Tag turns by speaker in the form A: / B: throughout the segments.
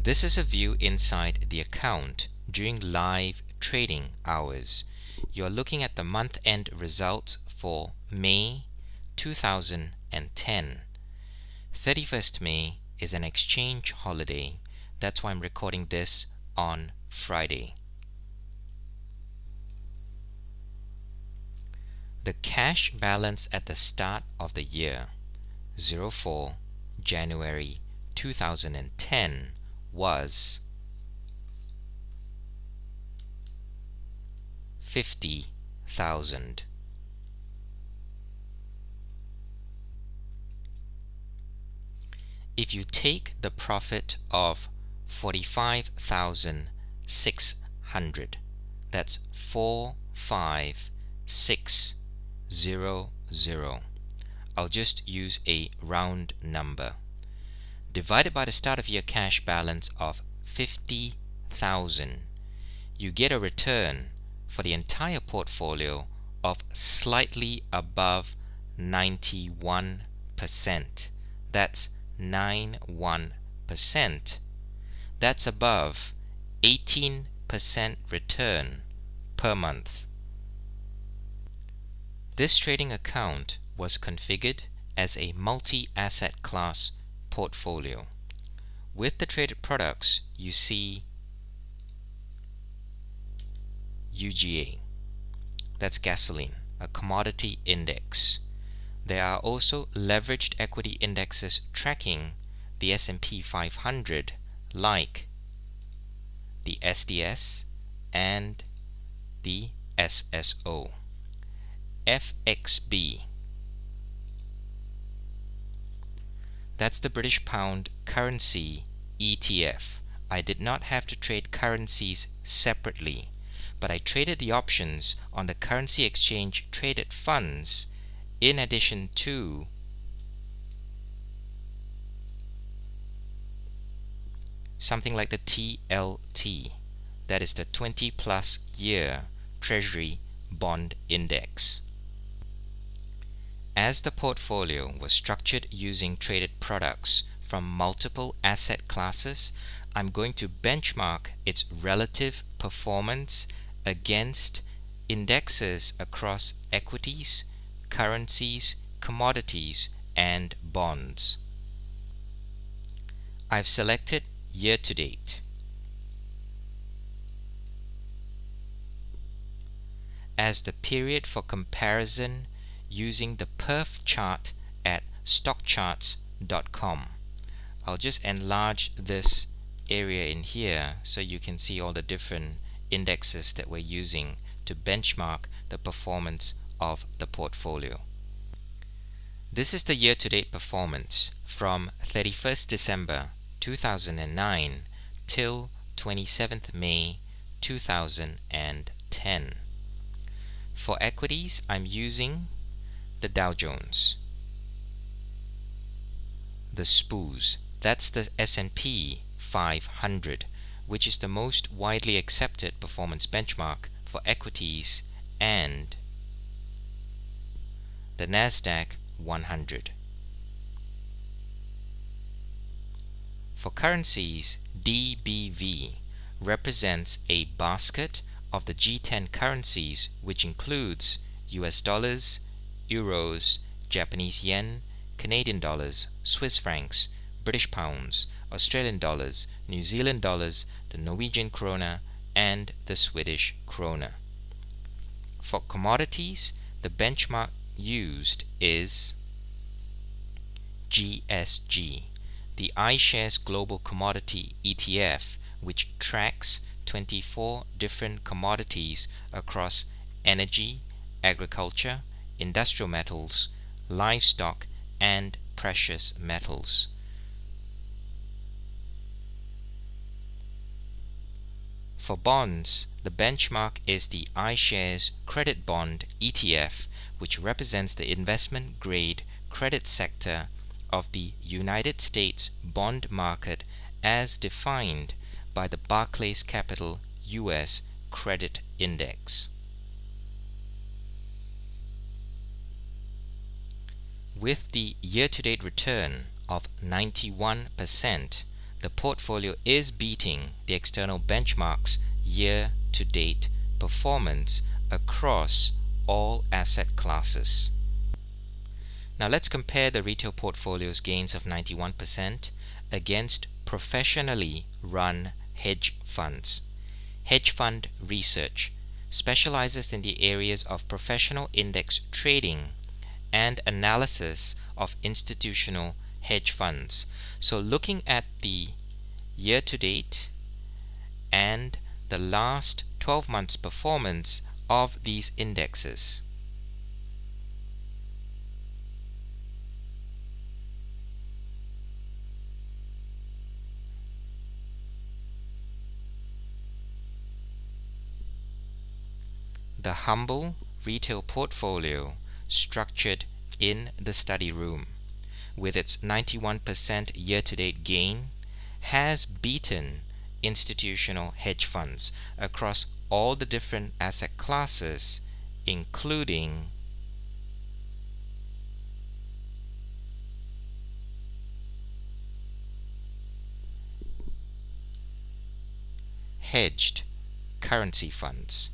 A: This is a view inside the account during live trading hours. You're looking at the month-end results for May 2010. 31st May is an exchange holiday. That's why I'm recording this on Friday. The cash balance at the start of the year, 04 January 2010, was 50,000. If you take the profit of 45,600, that's 45600. I'll just use a round number. Divided by the start of year cash balance of 50,000, you get a return for the entire portfolio of slightly above 91%. That's 91%. That's above 18% return per month. This trading account was configured as a multi-asset class portfolio. With the traded products, you see UGA, that's gasoline, a commodity index. There are also leveraged equity indexes tracking the S&P 500 like the SDS and the SSO. FXB, that's the British Pound Currency ETF. I did not have to trade currencies separately, but I traded the options on the currency exchange traded funds in addition to something like the TLT, that is the 20+ year Treasury Bond Index. As the portfolio was structured using traded products from multiple asset classes, I'm going to benchmark its relative performance against indexes across equities, currencies, commodities, and bonds. I've selected year to date. As the period for comparison using the perf chart at stockcharts.com. I'll just enlarge this area in here so you can see all the different indexes that we're using to benchmark the performance of the portfolio. This is the year-to-date performance from 31st December 2009 till 27th May 2010. For equities, I'm using the Dow Jones, the SPOOS, that's the S&P 500, which is the most widely accepted performance benchmark for equities, and the Nasdaq 100. For currencies, DBV represents a basket of the G10 currencies, which includes US dollars, euros, Japanese yen, Canadian dollars, Swiss francs, British pounds, Australian dollars, New Zealand dollars, the Norwegian krona, and the Swedish krona. For commodities, the benchmark used is GSG, the iShares Global Commodity ETF, which tracks 24 different commodities across energy, agriculture, industrial metals, livestock, and precious metals. For bonds, the benchmark is the iShares Credit Bond ETF, which represents the investment grade credit sector of the United States bond market as defined by the Barclays Capital US Credit Index. With the year-to-date return of 91%, the portfolio is beating the external benchmarks year-to-date performance across all asset classes. Now let's compare the retail portfolio's gains of 91% against professionally run hedge funds. Hedge Fund Research specializes in the areas of professional index trading and analysis of institutional hedge funds. So looking at the year-to-date and the last 12 months performance of these indexes. The humble retail portfolio structured in the study room, with its 91% year-to-date gain, has beaten institutional hedge funds across all the different asset classes, including hedged currency funds.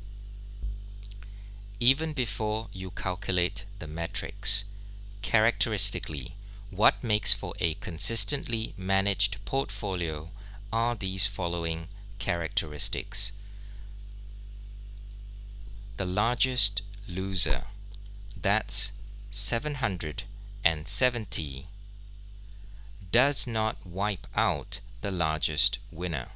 A: Even before you calculate the metrics, characteristically, what makes for a consistently managed portfolio are these following characteristics. The largest loser, that's 770, does not wipe out the largest winner.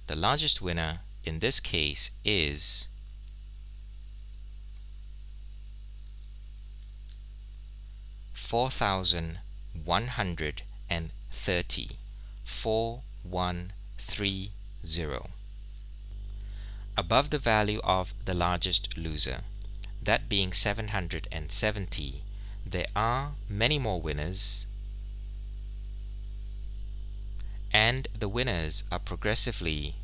A: The largest winner in this case is 4,130, 4130. Above the value of the largest loser, that being 770, there are many more winners, and the winners are progressively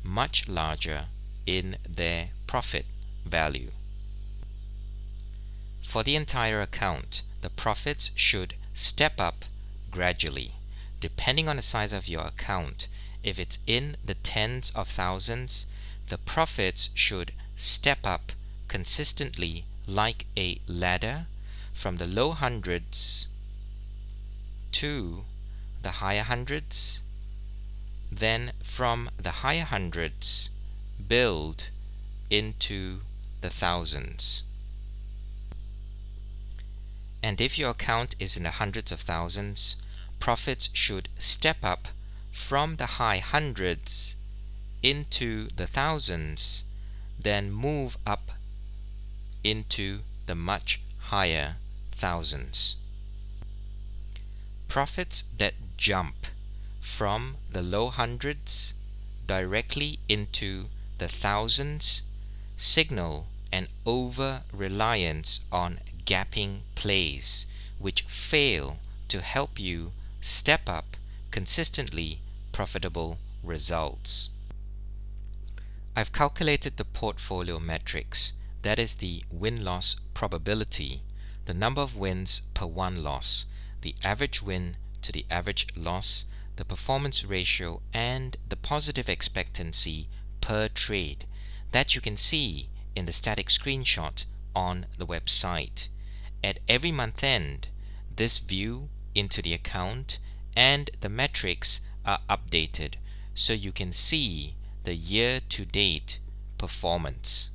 A: much larger in their profit value. For the entire account, the profits should step up gradually. Depending on the size of your account, if it's in the tens of thousands, the profits should step up consistently like a ladder from the low hundreds to the higher hundreds, then from the higher hundreds build into the thousands. And if your account is in the hundreds of thousands, profits should step up from the high hundreds into the thousands, then move up into the much higher thousands. Profits that jump from the low hundreds directly into the thousands signal an over-reliance on gapping plays, which fail to help you step up consistently profitable results. I've calculated the portfolio metrics, that is the win-loss probability, the number of wins per one loss, the average win to the average loss, the performance ratio, and the positive expectancy per trade that you can see in the static screenshot on the website. At every month end, this view into the account and the metrics are updated so you can see the year-to-date performance.